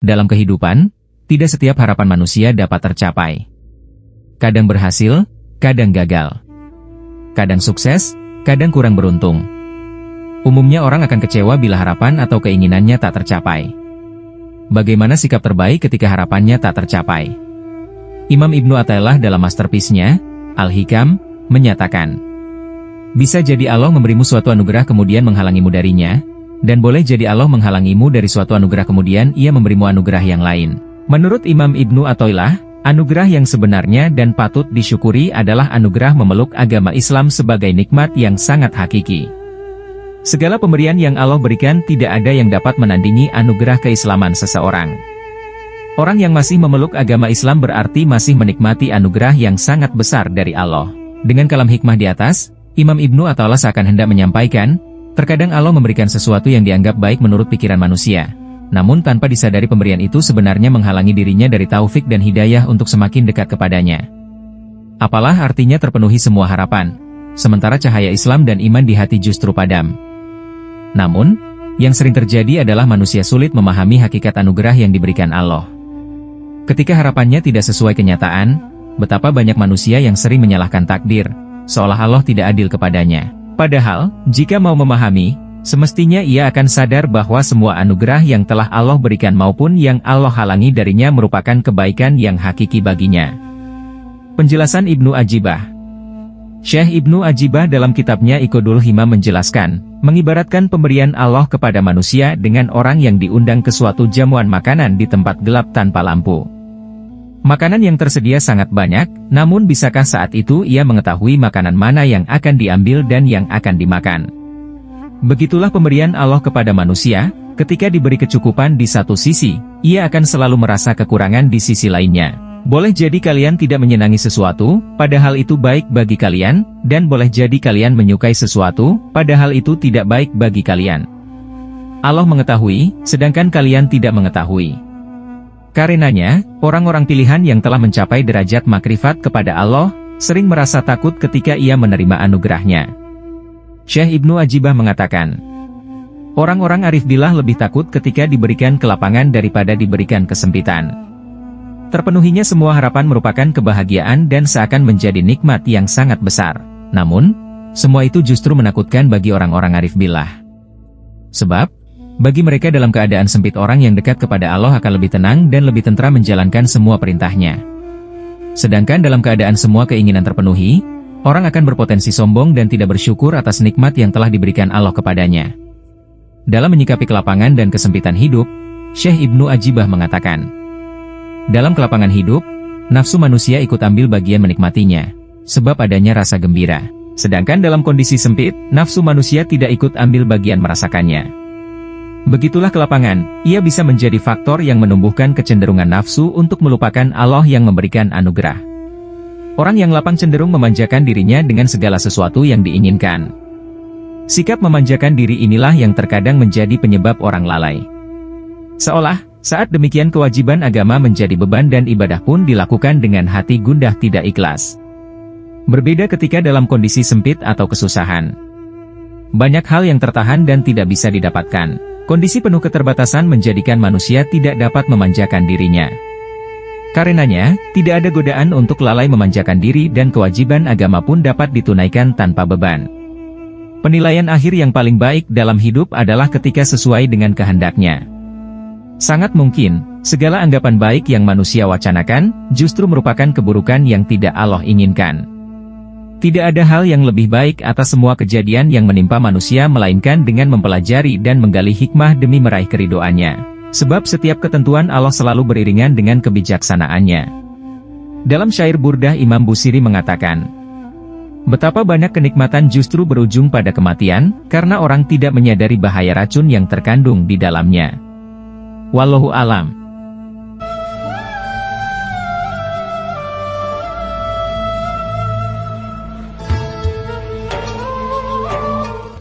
Dalam kehidupan, tidak setiap harapan manusia dapat tercapai. Kadang berhasil, kadang gagal. Kadang sukses, kadang kurang beruntung. Umumnya orang akan kecewa bila harapan atau keinginannya tak tercapai. Bagaimana sikap terbaik ketika harapannya tak tercapai? Imam Ibnu Athaillah dalam masterpiece-nya, Al-Hikam, menyatakan, bisa jadi Allah memberimu suatu anugerah kemudian menghalangimu darinya, dan boleh jadi Allah menghalangimu dari suatu anugerah kemudian ia memberimu anugerah yang lain. Menurut Imam Ibnu Athaillah, anugerah yang sebenarnya dan patut disyukuri adalah anugerah memeluk agama Islam sebagai nikmat yang sangat hakiki. Segala pemberian yang Allah berikan tidak ada yang dapat menandingi anugerah keislaman seseorang. Orang yang masih memeluk agama Islam berarti masih menikmati anugerah yang sangat besar dari Allah. Dengan kalam hikmah di atas, Imam Ibnu Athaillah seakan hendak menyampaikan, terkadang Allah memberikan sesuatu yang dianggap baik menurut pikiran manusia. Namun tanpa disadari pemberian itu sebenarnya menghalangi dirinya dari taufik dan hidayah untuk semakin dekat kepadanya. Apalah artinya terpenuhi semua harapan, sementara cahaya Islam dan iman di hati justru padam. Namun, yang sering terjadi adalah manusia sulit memahami hakikat anugerah yang diberikan Allah. Ketika harapannya tidak sesuai kenyataan, betapa banyak manusia yang sering menyalahkan takdir, seolah Allah tidak adil kepadanya. Padahal, jika mau memahami, semestinya ia akan sadar bahwa semua anugerah yang telah Allah berikan maupun yang Allah halangi darinya merupakan kebaikan yang hakiki baginya. Penjelasan Ibnu Ajibah. Syekh Ibnu Ajibah dalam kitabnya Iqdul Himam menjelaskan, mengibaratkan pemberian Allah kepada manusia dengan orang yang diundang ke suatu jamuan makanan di tempat gelap tanpa lampu. Makanan yang tersedia sangat banyak, namun bisakah saat itu ia mengetahui makanan mana yang akan diambil dan yang akan dimakan? Begitulah pemberian Allah kepada manusia, ketika diberi kecukupan di satu sisi, ia akan selalu merasa kekurangan di sisi lainnya. Boleh jadi kalian tidak menyenangi sesuatu, padahal itu baik bagi kalian, dan boleh jadi kalian menyukai sesuatu, padahal itu tidak baik bagi kalian. Allah mengetahui, sedangkan kalian tidak mengetahui. Karenanya, orang-orang pilihan yang telah mencapai derajat makrifat kepada Allah, sering merasa takut ketika ia menerima anugerahnya. Syekh Ibnu Ajibah mengatakan, orang-orang arif billah lebih takut ketika diberikan kelapangan daripada diberikan kesempitan. Terpenuhinya semua harapan merupakan kebahagiaan dan seakan menjadi nikmat yang sangat besar. Namun, semua itu justru menakutkan bagi orang-orang arif billah. Sebab, bagi mereka dalam keadaan sempit orang yang dekat kepada Allah akan lebih tenang dan lebih tentram menjalankan semua perintahnya. Sedangkan dalam keadaan semua keinginan terpenuhi, orang akan berpotensi sombong dan tidak bersyukur atas nikmat yang telah diberikan Allah kepadanya. Dalam menyikapi kelapangan dan kesempitan hidup, Syekh Ibnu Ajibah mengatakan, dalam kelapangan hidup, nafsu manusia ikut ambil bagian menikmatinya, sebab adanya rasa gembira. Sedangkan dalam kondisi sempit, nafsu manusia tidak ikut ambil bagian merasakannya. Begitulah kelapangan, ia bisa menjadi faktor yang menumbuhkan kecenderungan nafsu untuk melupakan Allah yang memberikan anugerah. Orang yang lapang cenderung memanjakan dirinya dengan segala sesuatu yang diinginkan. Sikap memanjakan diri inilah yang terkadang menjadi penyebab orang lalai. Seolah, saat demikian kewajiban agama menjadi beban dan ibadah pun dilakukan dengan hati gundah tidak ikhlas. Berbeda ketika dalam kondisi sempit atau kesusahan. Banyak hal yang tertahan dan tidak bisa didapatkan. Kondisi penuh keterbatasan menjadikan manusia tidak dapat memanjakan dirinya. Karenanya, tidak ada godaan untuk lalai memanjakan diri dan kewajiban agama pun dapat ditunaikan tanpa beban. Penilaian akhir yang paling baik dalam hidup adalah ketika sesuai dengan kehendaknya. Sangat mungkin, segala anggapan baik yang manusia wacanakan, justru merupakan keburukan yang tidak Allah inginkan. Tidak ada hal yang lebih baik atas semua kejadian yang menimpa manusia melainkan dengan mempelajari dan menggali hikmah demi meraih keridhoannya. Sebab setiap ketentuan Allah selalu beriringan dengan kebijaksanaannya. Dalam syair Burdah Imam Busiri mengatakan, betapa banyak kenikmatan justru berujung pada kematian, karena orang tidak menyadari bahaya racun yang terkandung di dalamnya. Wallahu alam.